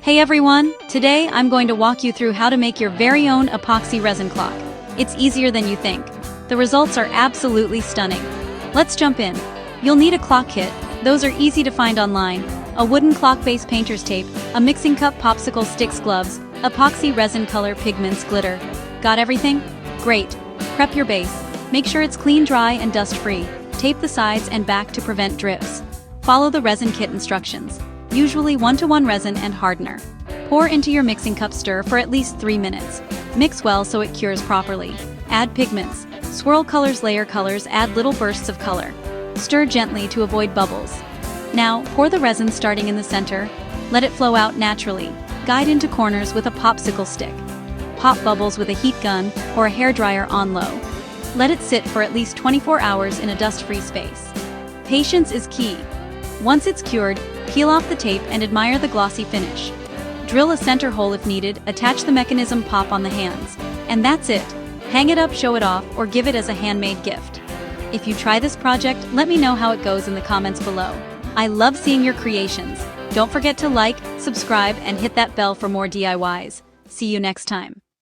Hey everyone! Today I'm going to walk you through how to make your very own epoxy resin clock. It's easier than you think. The results are absolutely stunning. Let's jump in. You'll need a clock kit. Those are easy to find online. A wooden clock base painter's tape, a mixing cup popsicle sticks gloves, epoxy resin color pigments glitter. Got everything? Great. Prep your base. Make sure it's clean, dry, and dust-free. Tape the sides and back to prevent drips. Follow the resin kit instructions. Usually 1:1 resin and hardener. Pour into your mixing cup, stir for at least 3 minutes. Mix well so it cures properly. Add pigments. Swirl colors, layer colors, add little bursts of color. Stir gently to avoid bubbles. Now, pour the resin starting in the center. Let it flow out naturally. Guide into corners with a popsicle stick. Pop bubbles with a heat gun or a hairdryer on low. Let it sit for at least 24 hours in a dust-free space. Patience is key. Once it's cured, peel off the tape and admire the glossy finish. Drill a center hole if needed, attach the mechanism, pop on the hands. And that's it. Hang it up, show it off, or give it as a handmade gift. If you try this project, let me know how it goes in the comments below. I love seeing your creations. Don't forget to like, subscribe, and hit that bell for more DIYs. See you next time.